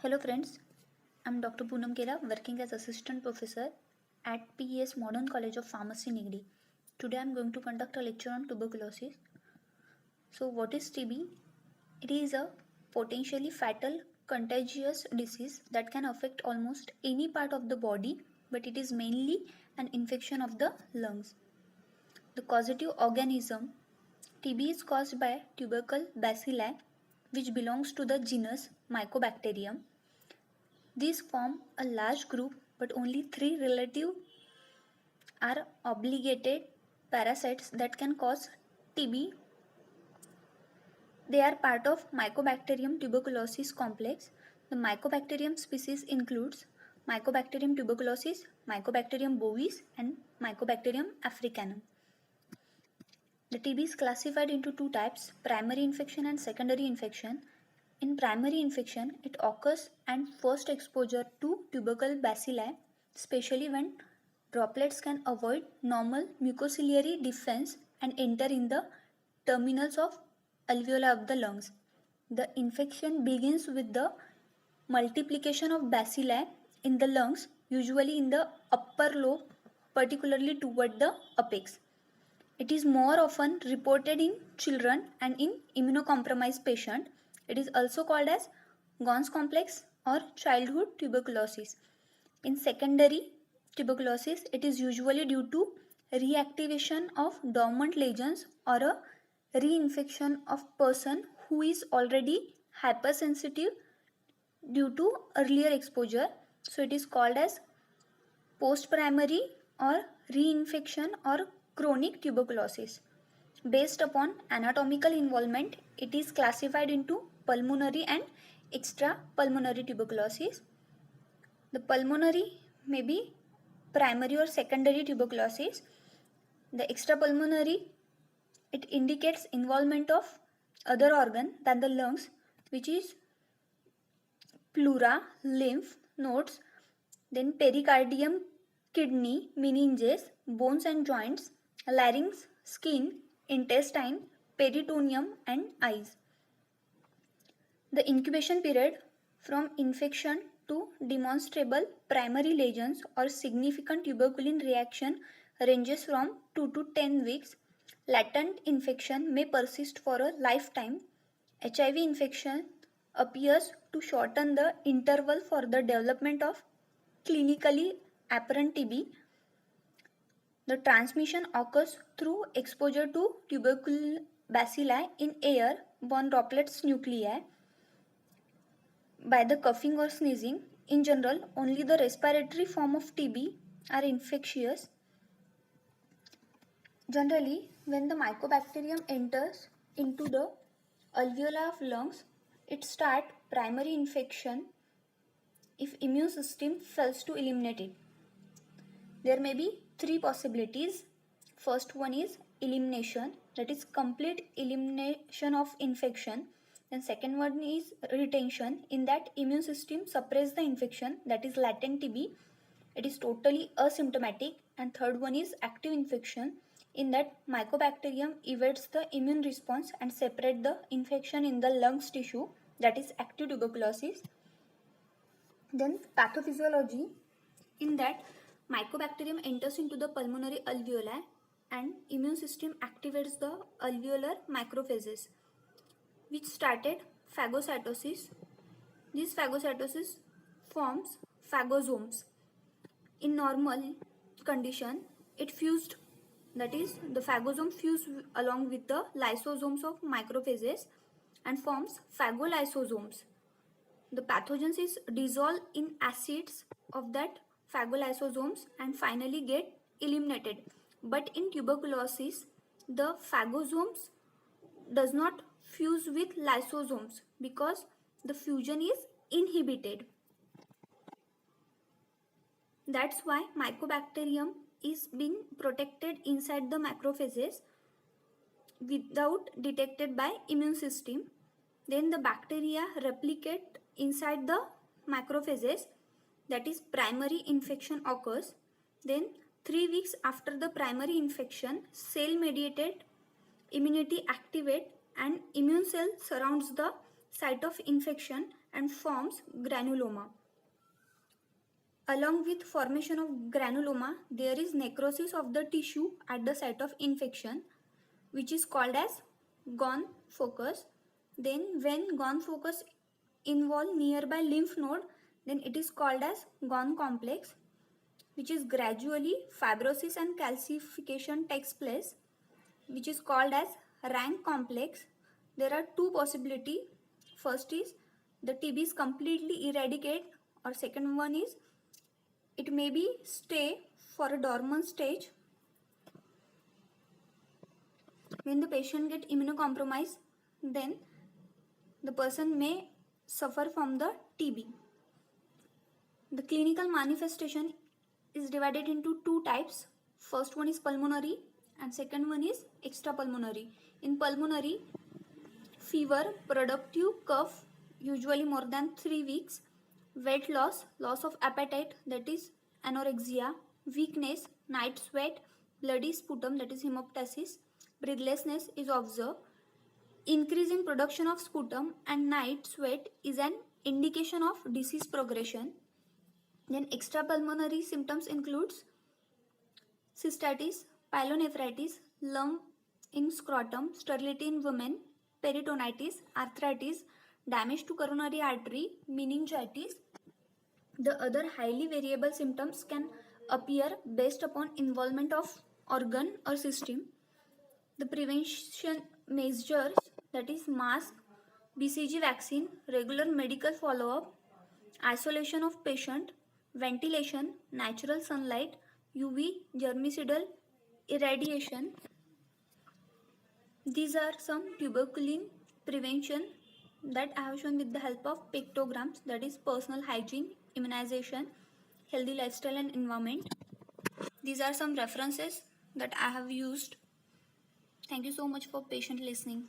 Hello friends, I'm Dr. Poonam Kela, working as Assistant Professor at PES Modern College of Pharmacy, Nigri. Today I'm going to conduct a lecture on tuberculosis. So what is TB? It is a potentially fatal contagious disease that can affect almost any part of the body, but it is mainly an infection of the lungs. The causative organism TB is caused by tubercle bacilli, which belongs to the genus Mycobacterium. These form a large group, but only three relative are obligated parasites that can cause TB. They are part of Mycobacterium tuberculosis complex. The Mycobacterium species includes Mycobacterium tuberculosis, Mycobacterium bovis, and Mycobacterium africanum. The TB is classified into two types, primary infection and secondary infection. In primary infection, it occurs and first exposure to tubercle bacilli, especially when droplets can avoid normal mucociliary defense and enter in the terminals of alveoli of the lungs. The infection begins with the multiplication of bacilli in the lungs, usually in the upper lobe, particularly toward the apex. It is more often reported in children and in immunocompromised patients. It is also called as Gons complex or childhood tuberculosis. In secondary tuberculosis, it is usually due to reactivation of dormant lesions or a reinfection of person who is already hypersensitive due to earlier exposure. So it is called as post-primary or reinfection or chronic tuberculosis. Based upon anatomical involvement, it is classified into pulmonary and extrapulmonary tuberculosis. The pulmonary may be primary or secondary tuberculosis. The extrapulmonary, it indicates involvement of other organ than the lungs, which is pleura, lymph nodes, then pericardium, kidney, meninges, bones and joints, larynx, skin, intestine, peritoneum and eyes. The incubation period from infection to demonstrable primary lesions or significant tuberculin reaction ranges from 2 to 10 weeks. Latent infection may persist for a lifetime. HIV infection appears to shorten the interval for the development of clinically apparent TB. The transmission occurs through exposure to tubercle bacilli in air-borne droplets nuclei by the coughing or sneezing. In general, only the respiratory form of TB are infectious. Generally, when the mycobacterium enters into the alveoli of lungs, it starts primary infection if immune system fails to eliminate it. There may be three possibilities. First one is elimination, that is complete elimination of infection. Then second one is retention, in that immune system suppress the infection, that is latent TB. It is totally asymptomatic. And third one is active infection, in that mycobacterium evades the immune response and separate the infection in the lungs tissue, that is active tuberculosis. Then pathophysiology, in that mycobacterium enters into the pulmonary alveoli and immune system activates the alveolar macrophages, which started phagocytosis. This phagocytosis forms phagosomes. In normal condition, it fused, that is the phagosome fuse along with the lysosomes of macrophages and forms phagolysosomes. The pathogens is dissolved in acids of that phagolysosomes and finally get eliminated. But in tuberculosis, the phagosomes does not fuse with lysosomes because the fusion is inhibited. That's why mycobacterium is being protected inside the macrophages without detected by immune system. Then the bacteria replicate inside the macrophages, that is primary infection occurs. Then 3 weeks after the primary infection, cell mediated immunity activate and immune cell surrounds the site of infection and forms granuloma. Along with formation of granuloma, there is necrosis of the tissue at the site of infection, which is called as gone focus. Then when gone focus involve nearby lymph node, then it is called as gone complex, which is gradually fibrosis and calcification takes place, which is called as rank complex. There are two possibilities. First is the TB is completely eradicated, or second one is it may be stay for a dormant stage. When the patient get immunocompromised, then the person may suffer from the TB. The clinical manifestation is divided into two types. First one is pulmonary and second one is extrapulmonary. In pulmonary, fever, productive cough, usually more than 3 weeks, weight loss, loss of appetite, that is anorexia, weakness, night sweat, bloody sputum, that is hemoptysis, breathlessness is observed. Increase in production of sputum and night sweat is an indication of disease progression. Then extrapulmonary symptoms includes cystitis, pyelonephritis, lump in scrotum, sterility in women, peritonitis, arthritis, damage to coronary artery, meningitis. The other highly variable symptoms can appear based upon involvement of organ or system. The prevention measures, that is mask, BCG vaccine, regular medical follow-up, isolation of patient, ventilation, natural sunlight, UV, germicidal irradiation. These are some tuberculin prevention that I have shown with the help of pictograms, that is personal hygiene, immunization, healthy lifestyle and environment. These are some references that I have used. Thank you so much for patient listening.